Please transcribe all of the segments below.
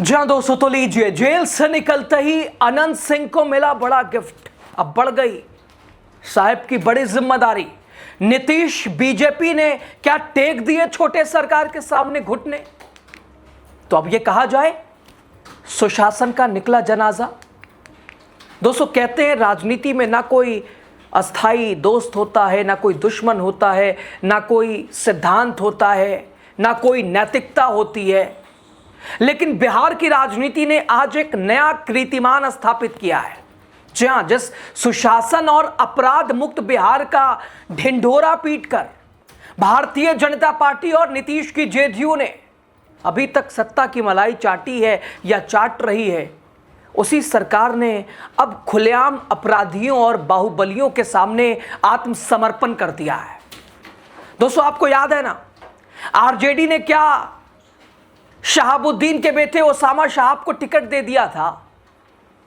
जी हाँ दोस्तों, तो लीजिए, जेल से निकलते ही अनंत सिंह को मिला बड़ा गिफ्ट। अब बढ़ गई साहब की बड़ी जिम्मेदारी। नीतीश बीजेपी ने क्या टेक दिए छोटे सरकार के सामने घुटने। तो अब यह कहा जाए सुशासन का निकला जनाजा। दोस्तों, कहते हैं राजनीति में ना कोई अस्थाई दोस्त होता है, ना कोई दुश्मन होता है, ना कोई सिद्धांत होता है, ना कोई नैतिकता होती है। लेकिन बिहार की राजनीति ने आज एक नया कीर्तिमान स्थापित किया है। जी हां, जिस सुशासन और अपराध मुक्त बिहार का ढिंढोरा पीटकर भारतीय जनता पार्टी और नीतीश की जेडीयू ने अभी तक सत्ता की मलाई चाटी है या चाट रही है, उसी सरकार ने अब खुलेआम अपराधियों और बाहुबलियों के सामने आत्मसमर्पण कर दिया है। दोस्तों, आपको याद है ना, आरजेडी ने क्या शहाबुद्दीन के बेटे ओसामा साहब को टिकट दे दिया था।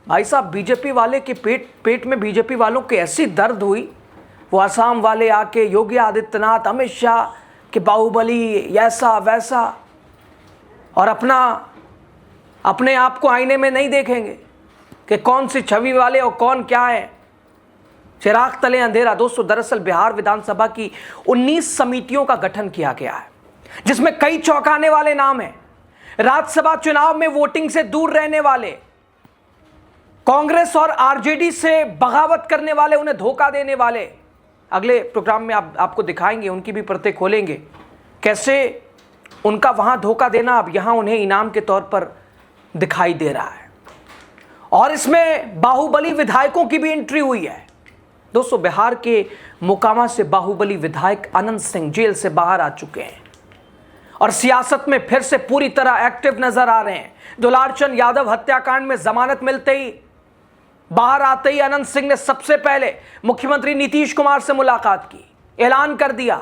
भाई साहब, बीजेपी वाले के पेट में बीजेपी वालों की ऐसी दर्द हुई, वो असम वाले आके योगी आदित्यनाथ, अमित शाह के बाहुबली ऐसा वैसा, और अपने आप को आईने में नहीं देखेंगे कि कौन सी छवि वाले और कौन क्या है। चिराग तले अंधेरा। दोस्तों, दरअसल बिहार विधानसभा की 19 समितियों का गठन किया गया है, जिसमें कई चौंकाने वाले नाम हैं। राज्यसभा चुनाव में वोटिंग से दूर रहने वाले, कांग्रेस और आरजेडी से बगावत करने वाले, उन्हें धोखा देने वाले। अगले प्रोग्राम में आपको दिखाएंगे, उनकी भी परतें खोलेंगे, कैसे उनका वहां धोखा देना अब यहां उन्हें इनाम के तौर पर दिखाई दे रहा है। और इसमें बाहुबली विधायकों की भी एंट्री हुई है। दोस्तों, बिहार के मोकामा से बाहुबली विधायक अनंत सिंह जेल से बाहर आ चुके हैं और सियासत में फिर से पूरी तरह एक्टिव नजर आ रहे हैं। दुलारचंद यादव हत्याकांड में जमानत मिलते ही, बाहर आते ही अनंत सिंह ने सबसे पहले मुख्यमंत्री नीतीश कुमार से मुलाकात की, ऐलान कर दिया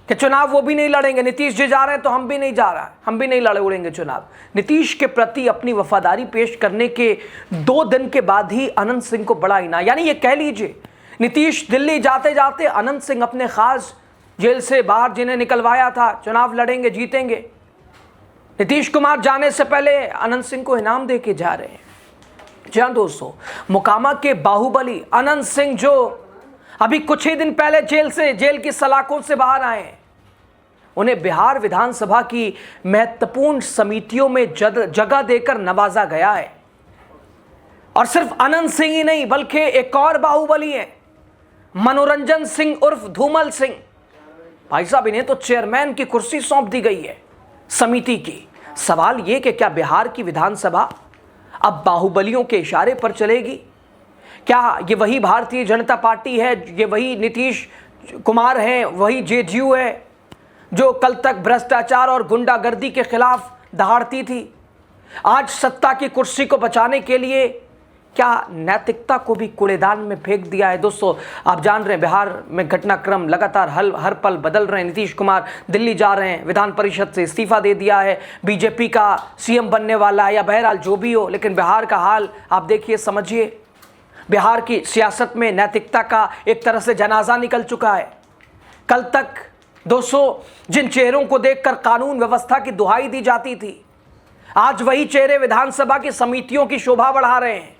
कि चुनाव वो भी नहीं लड़ेंगे। नीतीश जी जा रहे हैं तो हम भी नहीं जा रहा, हम भी नहीं लड़ेंगे चुनाव। नीतीश के प्रति अपनी वफादारी पेश करने के 2 दिन के बाद ही अनंत सिंह को बड़ा इनाम, यानी ये कह लीजिए नीतीश दिल्ली जाते जाते अनंत सिंह अपने खास जेल से बाहर जिन्हें निकलवाया था, चुनाव लड़ेंगे जीतेंगे, नीतीश कुमार जाने से पहले अनंत सिंह को इनाम दे के जा रहे हैं। जी हाँ दोस्तों, मोकामा के बाहुबली अनंत सिंह, जो अभी कुछ ही दिन पहले जेल की सलाखों से बाहर आए हैं, उन्हें बिहार विधानसभा की महत्वपूर्ण समितियों में जगह देकर नवाजा गया है। और सिर्फ अनंत सिंह ही नहीं, बल्कि एक और बाहुबली है, मनोरंजन सिंह उर्फ धूमल सिंह। भाई साहब, इन्हें तो चेयरमैन की कुर्सी सौंप दी गई है समिति की। सवाल यह कि क्या बिहार की विधानसभा अब बाहुबलियों के इशारे पर चलेगी? क्या ये वही भारतीय जनता पार्टी है, ये वही नीतीश कुमार है, वही जेडीयू है जो कल तक भ्रष्टाचार और गुंडागर्दी के खिलाफ दहाड़ती थी? आज सत्ता की कुर्सी को बचाने के लिए क्या नैतिकता को भी कूड़ेदान में फेंक दिया है? दोस्तों, आप जान रहे हैं बिहार में घटनाक्रम लगातार हर पल बदल रहे हैं। नीतीश कुमार दिल्ली जा रहे हैं, विधान परिषद से इस्तीफा दे दिया है, बीजेपी का सीएम बनने वाला है, या बहरहाल जो भी हो, लेकिन बिहार का हाल आप देखिए, समझिए। बिहार की सियासत में नैतिकता का एक तरह से जनाजा निकल चुका है। कल तक दोस्तों जिन चेहरों को देखकर कानून व्यवस्था की दुहाई दी जाती थी, आज वही चेहरे विधानसभा की समितियों की शोभा बढ़ा रहे हैं।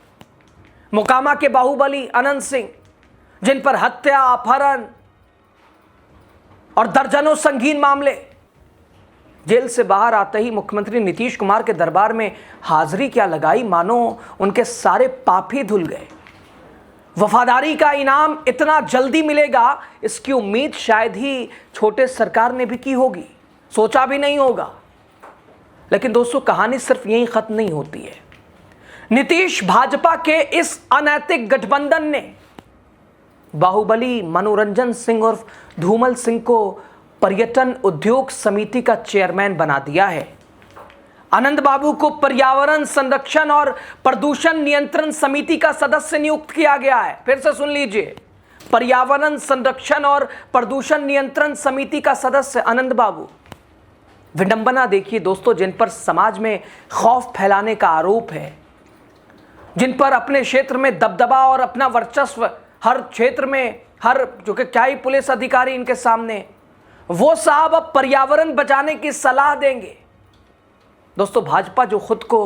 मोकामा के बाहुबली अनंत सिंह, जिन पर हत्या, अपहरण और दर्जनों संगीन मामले, जेल से बाहर आते ही मुख्यमंत्री नीतीश कुमार के दरबार में हाजिरी क्या लगाई, मानो उनके सारे पाप ही धुल गए। वफादारी का इनाम इतना जल्दी मिलेगा, इसकी उम्मीद शायद ही छोटे सरकार ने भी की होगी, सोचा भी नहीं होगा। लेकिन दोस्तों, कहानी सिर्फ यहीं खत्म नहीं होती है। नीतीश भाजपा के इस अनैतिक गठबंधन ने बाहुबली मनोरंजन सिंह उर्फ धूमल सिंह को पर्यटन उद्योग समिति का चेयरमैन बना दिया है। आनंद बाबू को पर्यावरण संरक्षण और प्रदूषण नियंत्रण समिति का सदस्य नियुक्त किया गया है। फिर से सुन लीजिए, पर्यावरण संरक्षण और प्रदूषण नियंत्रण समिति का सदस्य आनंद बाबू। विडंबना देखिए दोस्तों, जिन पर समाज में खौफ फैलाने का आरोप है, जिन पर अपने क्षेत्र में दबदबा और अपना वर्चस्व हर क्षेत्र में, हर जो कि क्या ही पुलिस अधिकारी इनके सामने, वो साहब अब पर्यावरण बचाने की सलाह देंगे। दोस्तों, भाजपा जो खुद को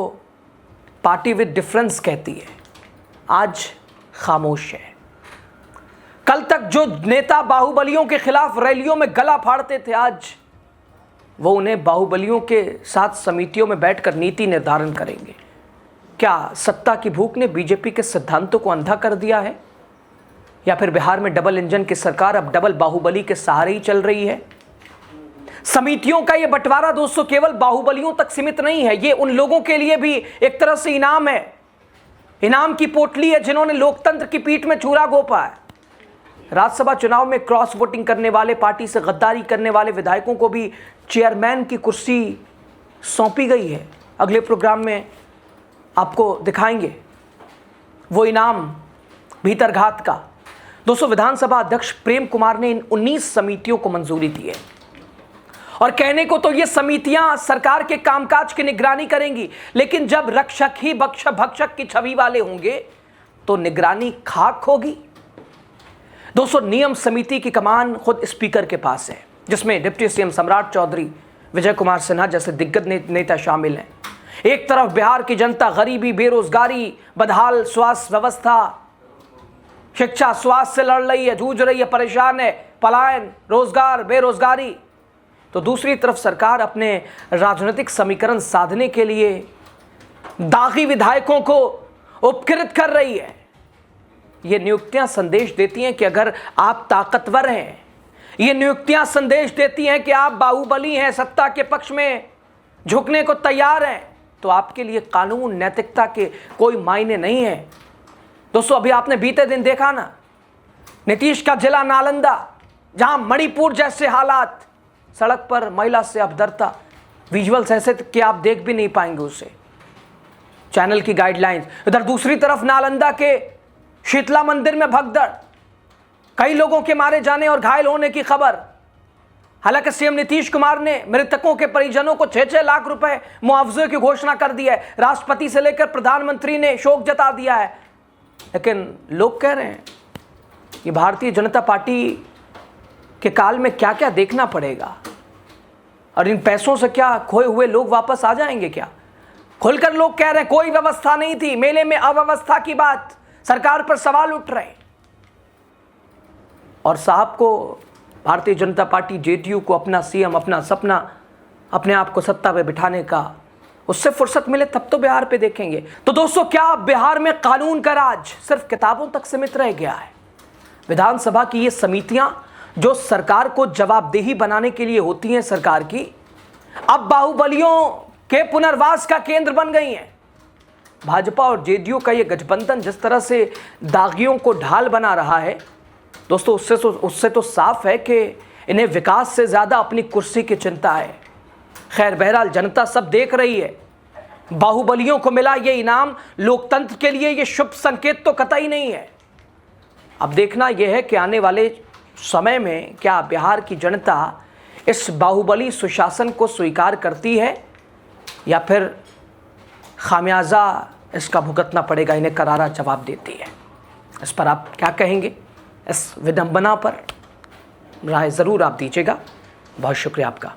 पार्टी विद डिफरेंस कहती है, आज खामोश है। कल तक जो नेता बाहुबलियों के खिलाफ रैलियों में गला फाड़ते थे, आज वो उन्हें बाहुबलियों के साथ समितियों में बैठकर नीति निर्धारण करेंगे। क्या सत्ता की भूख ने बीजेपी के सिद्धांतों को अंधा कर दिया है, या फिर बिहार में डबल इंजन की सरकार अब डबल बाहुबली के सहारे ही चल रही है? समितियों का ये बंटवारा दोस्तों केवल बाहुबलियों तक सीमित नहीं है, ये उन लोगों के लिए भी एक तरह से इनाम है, इनाम की पोटली है जिन्होंने लोकतंत्र की पीठ में छुरा घोंपा है। राज्यसभा चुनाव में क्रॉस वोटिंग करने वाले, पार्टी से गद्दारी करने वाले विधायकों को भी चेयरमैन की कुर्सी सौंपी गई है। अगले प्रोग्राम में आपको दिखाएंगे वो इनाम भीतरघात का। दोस्तों, विधानसभा अध्यक्ष प्रेम कुमार ने इन 19 समितियों को मंजूरी दी है और कहने को तो ये समितियां सरकार के कामकाज की निगरानी करेंगी, लेकिन जब रक्षक ही भक्षक की छवि वाले होंगे तो निगरानी खाक होगी। दोस्तों, नियम समिति की कमान खुद स्पीकर के पास है, जिसमें डिप्टी सीएम सम्राट चौधरी, विजय कुमार सिन्हा जैसे दिग्गज नेता शामिल हैं। एक तरफ बिहार की जनता गरीबी, बेरोजगारी, बदहाल स्वास्थ्य व्यवस्था, शिक्षा, स्वास्थ्य से लड़ रही है, जूझ रही है, परेशान है, पलायन, रोजगार, बेरोजगारी। तो दूसरी तरफ सरकार अपने राजनीतिक समीकरण साधने के लिए दागी विधायकों को उपकृत कर रही है। ये नियुक्तियां संदेश देती हैं कि अगर आप ताकतवर हैं, ये नियुक्तियां संदेश देती हैं कि आप बाहुबली हैं, सत्ता के पक्ष में झुकने को तैयार हैं, तो आपके लिए कानून, नैतिकता के कोई मायने नहीं है। दोस्तों, अभी आपने बीते दिन देखा ना, नीतीश का जिला नालंदा, जहां मणिपुर जैसे हालात, सड़क पर महिला से अपदरता, विजुअल्स ऐसे कि आप देख भी नहीं पाएंगे उसे, चैनल की गाइडलाइंस। इधर दूसरी तरफ नालंदा के शीतला मंदिर में भगदड़, कई लोगों के मारे जाने और घायल होने की खबर। हालांकि सीएम नीतीश कुमार ने मृतकों के परिजनों को 6-6 लाख रुपए मुआवजे की घोषणा कर दी है। राष्ट्रपति से लेकर प्रधानमंत्री ने शोक जता दिया है, लेकिन लोग कह रहे हैं कि भारतीय जनता पार्टी के काल में क्या क्या देखना पड़ेगा और इन पैसों से क्या खोए हुए लोग वापस आ जाएंगे क्या? खुलकर लोग कह रहे हैं कोई व्यवस्था नहीं थी, मेले में अव्यवस्था की बात, सरकार पर सवाल उठ रहे हैं। और साहब को, भारतीय जनता पार्टी जेडीयू को अपना सीएम, अपना सपना, अपने आप को सत्ता पे बिठाने का उससे फुर्सत मिले तब तो बिहार पे देखेंगे। तो दोस्तों, क्या बिहार में कानून का राज सिर्फ किताबों तक सीमित रह गया है? विधानसभा की ये समितियां जो सरकार को जवाबदेही बनाने के लिए होती हैं सरकार की, अब बाहुबलियों के पुनर्वास का केंद्र बन गई हैं। भाजपा और जेडीयू का ये गठबंधन जिस तरह से दागियों को ढाल बना रहा है दोस्तों, उससे तो साफ है कि इन्हें विकास से ज़्यादा अपनी कुर्सी की चिंता है। खैर, बहरहाल जनता सब देख रही है। बाहुबलियों को मिला ये इनाम लोकतंत्र के लिए ये शुभ संकेत तो कतई नहीं है। अब देखना यह है कि आने वाले समय में क्या बिहार की जनता इस बाहुबली सुशासन को स्वीकार करती है या फिर खामियाजा इसका भुगतना पड़ेगा, इन्हें करारा जवाब देती है। इस पर आप क्या कहेंगे? इस विडंबना पर राय ज़रूर आप दीजिएगा। बहुत शुक्रिया आपका।